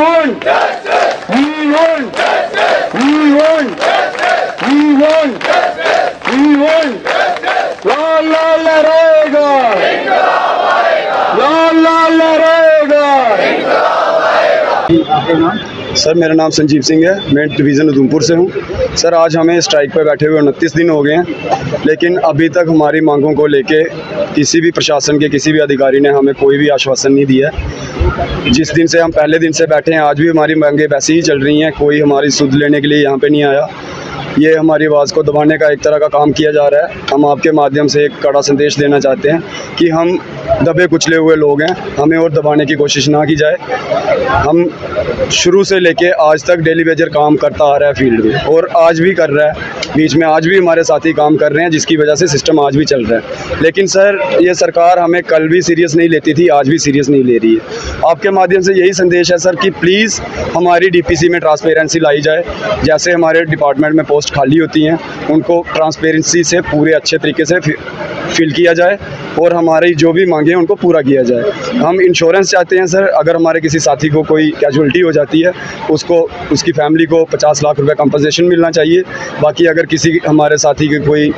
want, we want, we want, we want, we want. लाल लाल लहराएगा, लाल लाल लहराएगा। सर मेरा नाम संजीव सिंह है, मैं डिवीज़न उधमपुर से हूँ। सर आज हमें स्ट्राइक पर बैठे हुए 29 दिन हो गए हैं, लेकिन अभी तक हमारी मांगों को लेके किसी भी प्रशासन के किसी भी अधिकारी ने हमें कोई भी आश्वासन नहीं दिया है। जिस दिन से हम पहले दिन से बैठे हैं आज भी हमारी मांगें वैसी ही चल रही हैं, कोई हमारी सुध लेने के लिए यहाँ पे नहीं आया। ये हमारी आवाज़ को दबाने का एक तरह का काम किया जा रहा है। हम आपके माध्यम से एक कड़ा संदेश देना चाहते हैं कि हम दबे कुचले हुए लोग हैं, हमें और दबाने की कोशिश ना की जाए। हम शुरू से लेके आज तक डेली वेजर काम करता आ रहा है फील्ड में, और आज भी कर रहा है। बीच में आज भी हमारे साथी काम कर रहे हैं, जिसकी वजह से सिस्टम आज भी चल रहा है। लेकिन सर ये सरकार हमें कल भी सीरियस नहीं लेती थी, आज भी सीरियस नहीं ले रही है। आपके माध्यम से यही संदेश है सर कि प्लीज़ हमारी डीपीसी में ट्रांसपेरेंसी लाई जाए। जैसे हमारे डिपार्टमेंट में पोस्ट खाली होती हैं, उनको ट्रांसपेरेंसी से पूरे अच्छे तरीके से फिल किया जाए और हमारी जो भी मांगे हैं उनको पूरा किया जाए। हम इंश्योरेंस चाहते हैं सर, अगर हमारे किसी साथी को कोई कैजुअलिटी हो जाती है उसको उसकी फैमिली को 50 लाख रुपए कंपनसेशन मिलना चाहिए। बाकी अगर किसी हमारे साथी के कोई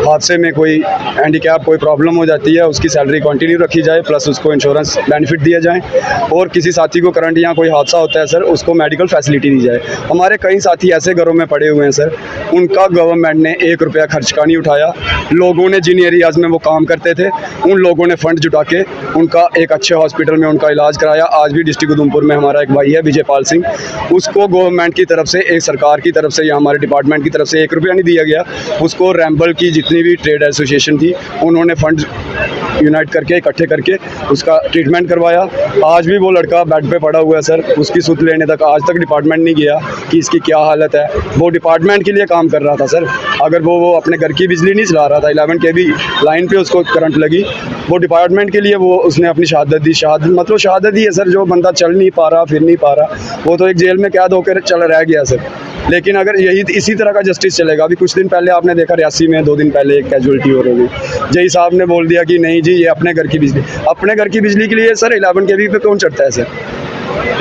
हादसे में कोई हैंडीकैप कोई प्रॉब्लम हो जाती है उसकी सैलरी कंटिन्यू रखी जाए, प्लस उसको इंश्योरेंस बेनिफिट दिया जाए। और किसी साथी को करंट या कोई हादसा होता है सर उसको मेडिकल फैसिलिटी दी जाए। हमारे कई साथी ऐसे घरों में पड़े हुए हैं सर, उनका गवर्नमेंट ने 1 रुपया खर्च का नहीं उठाया। लोगों ने जिन एरियाज़ में वो काम करते थे उन लोगों ने फंड जुटा के उनका एक अच्छे हॉस्पिटल में उनका इलाज कराया। आज भी डिस्ट्रिक्ट उधमपुर में हमारा एक भाई है विजयपाल सिंह, उसको गवर्नमेंट की तरफ से, एक सरकार की तरफ से या हमारे डिपार्टमेंट की तरफ से 1 रुपया नहीं दिया गया। उसको रैम्बल की जितनी भी ट्रेड एसोसिएशन थी उन्होंने फंड यूनाइट करके इकट्ठे करके उसका ट्रीटमेंट करवाया। आज भी वो लड़का बेड पे पड़ा हुआ है सर, उसकी सुध लेने तक आज तक डिपार्टमेंट नहीं गया कि इसकी क्या हालत है। वो डिपार्टमेंट के लिए काम कर रहा था सर, अगर वो अपने घर की बिजली नहीं चला रहा था, 11 kV लाइन पे उसको करंट लगी, वो डिपार्टमेंट के लिए वो उसने अपनी शहादत दी। शहादत मतलब शहादत ही है सर, जो बंदा चल नहीं पा रहा फिर नहीं पा रहा वो तो एक जेल में कैद होकर चल रह गया सर। लेकिन अगर यही इसी तरह का जस्टिस चलेगा, अभी कुछ दिन पहले आपने देखा रियासी में 2 दिन पहले एक कैजुअलिटी हो रही है, जय साहब ने बोल दिया कि नहीं जी ये अपने घर की बिजली, अपने घर की बिजली के लिए सर 11 kV पे कौन चढ़ता है सर।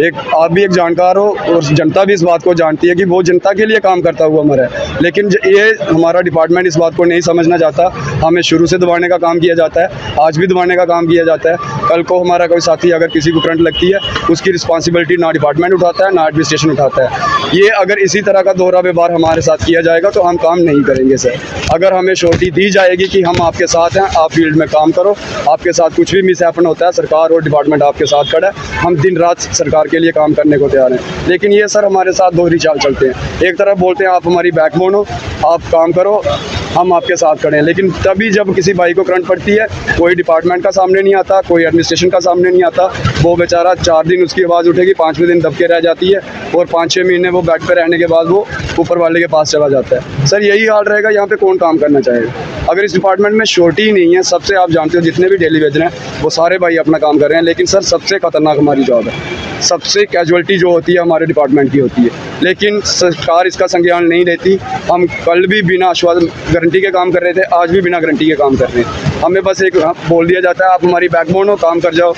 एक आप भी एक जानकार हो और जनता भी इस बात को जानती है कि वो जनता के लिए काम करता हुआ मरा है। लेकिन ये हमारा डिपार्टमेंट इस बात को नहीं समझना चाहता। हमें शुरू से दबाने का काम किया जाता है, आज भी दबाने का काम किया जाता है। कल को हमारा कोई साथी अगर किसी को करंट लगती है उसकी रिस्पॉन्सिबिलिटी ना डिपार्टमेंट उठाता है ना एडमिनिस्ट्रेशन उठाता है। ये अगर इसी तरह का दोहरा व्यवहार हमारे साथ किया जाएगा तो हम काम नहीं करेंगे सर। अगर हमें श्योरिटी दी जाएगी कि हम आपके साथ हैं, आप फील्ड में काम करो, आपके साथ कुछ भी मिसहैपन होता है सरकार और डिपार्टमेंट आपके साथ खड़ा है, हम दिन रात सरकार के लिए काम करने को तैयार हैं। लेकिन ये सर हमारे साथ दोहरी चाल चलते हैं। एक तरफ बोलते हैं आप हमारी बैकबोन हो, आप काम करो, हम आपके साथ खड़े हैं, लेकिन तभी जब किसी भाई को करंट पड़ती है कोई डिपार्टमेंट का सामने नहीं आता, कोई एडमिनिस्ट्रेशन का सामने नहीं आता। वो बेचारा 4 दिन उसकी आवाज़ उठेगी, 5वें दिन दबके रह जाती है और 5-6 महीने वो बेड पे रहने के बाद वो ऊपर वाले के पास चला जाता है। सर यही हाल रहेगा, यहाँ पे कौन काम करना चाहेगा अगर इस डिपार्टमेंट में श्योरिटी ही नहीं है। सबसे आप जानते हो जितने भी डेली वेजर हैं वो सारे भाई अपना काम कर रहे हैं, लेकिन सर सबसे खतरनाक हमारी जॉब है, सबसे कैजुअलिटी जो होती है हमारे डिपार्टमेंट की होती है, लेकिन सरकार इसका संज्ञान नहीं लेती। हम कल भी बिना आश्वासन गारंटी के काम कर रहे थे, आज भी बिना गारंटी के काम कर रहे हैं। हमें बस एक बोल दिया जाता है आप हमारी बैकबोन हो, काम कर जाओ,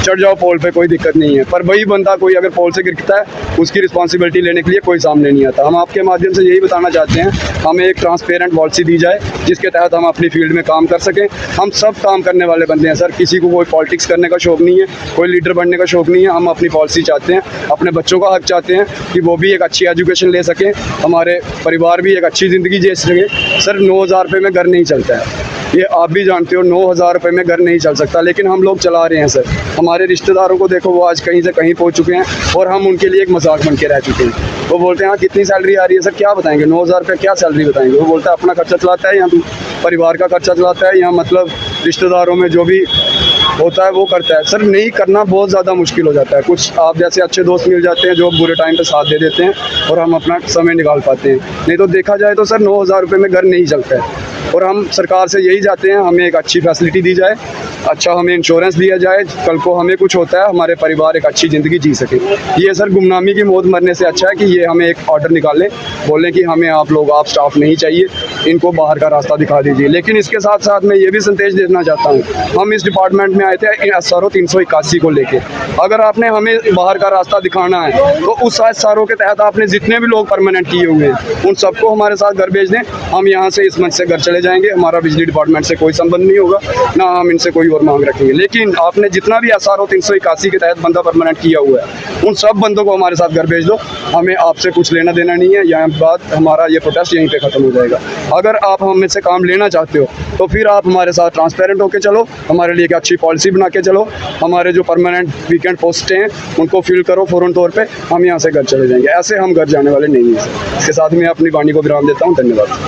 चढ़ जाओ पोल पे, कोई दिक्कत नहीं है। पर वही बंदा कोई अगर पोल से गिरता है उसकी रिस्पॉन्सिबिलिटी लेने के लिए कोई सामने नहीं आता। हम आपके माध्यम से यही बताना चाहते हैं, हमें एक ट्रांसपेरेंट पॉलिसी दी जाए जिसके तहत हम अपनी फील्ड में काम कर सकें। हम सब काम करने वाले बंदे हैं सर, किसी को कोई पॉलिटिक्स करने का शौक़ नहीं है, कोई लीडर बनने का शौक़ नहीं है। हम अपनी पॉलिसी चाहते हैं, अपने बच्चों का हक चाहते हैं कि वो भी एक अच्छी एजुकेशन ले सकें, हमारे परिवार भी एक अच्छी ज़िंदगी जी सकें। सर 9,000 रुपये में घर नहीं चलता है, ये आप भी जानते हो, 9,000 रुपये में घर नहीं चल सकता, लेकिन हम लोग चला रहे हैं सर। हमारे रिश्तेदारों को देखो, वो आज कहीं से कहीं पहुंच चुके हैं और हम उनके लिए एक मजाक बन के रह चुके हैं। वो बोलते हैं हाँ कितनी सैलरी आ रही है सर, क्या बताएंगे 9,000 रुपये क्या सैलरी बताएंगे। वो बोलता है अपना खर्चा चलाता है या परिवार का खर्चा चलाता है या मतलब रिश्तेदारों में जो भी होता है वो करता है। सर नहीं करना बहुत ज़्यादा मुश्किल हो जाता है। कुछ आप जैसे अच्छे दोस्त मिल जाते हैं जो बुरे टाइम पे साथ दे देते हैं और हम अपना समय निकाल पाते हैं। नहीं तो देखा जाए तो सर 9,000 रुपये में घर नहीं चलता है। और हम सरकार से यही चाहते हैं, हमें एक अच्छी फैसिलिटी दी जाए, अच्छा हमें इंश्योरेंस दिया जाए, कल को हमें कुछ होता है हमारे परिवार एक अच्छी ज़िंदगी जी सके। ये सर गुमनामी की मौत मरने से अच्छा है कि ये हमें एक ऑर्डर निकालें, बोलें कि हमें आप लोग आप स्टाफ नहीं चाहिए, इनको बाहर का रास्ता दिखा दीजिए। लेकिन इसके साथ साथ मैं ये भी संदेश देना चाहता हूँ, हम इस डिपार्टमेंट में आए थे SRO 381 को लेके। अगर आपने हमें बाहर का रास्ता दिखाना है तो उस SRO के तहत आपने जितने भी लोग परमानेंट किए हुए हैं उन सबको हमारे साथ घर भेज दें। हम यहाँ से इस मंच से घर चले जाएंगे, हमारा बिजली डिपार्टमेंट से कोई संबंध नहीं होगा, ना हम इनसे कोई और मांग रखेंगे। लेकिन आपने जितना भी SRO 381 के तहत बंदा परमानेंट किया हुआ है उन सब बंदों को हमारे साथ घर भेज दो। हमें आपसे कुछ लेना देना नहीं है। यहाँ बात हमारा ये प्रोटेस्ट यहीं पे ख़त्म हो जाएगा। अगर आप हमें से काम लेना चाहते हो तो फिर आप हमारे साथ ट्रांसपेरेंट होकर चलो, हमारे लिए एक अच्छी पॉलिसी बना के चलो, हमारे जो परमानेंट वीकेंड पोस्टें हैं उनको फिल करो फ़ौरन तौर पे, हम यहाँ से घर चले जाएंगे। ऐसे हम घर जाने वाले नहीं हैं। इसके साथ मैं अपनी वाणी को विराम देता हूँ। धन्यवाद।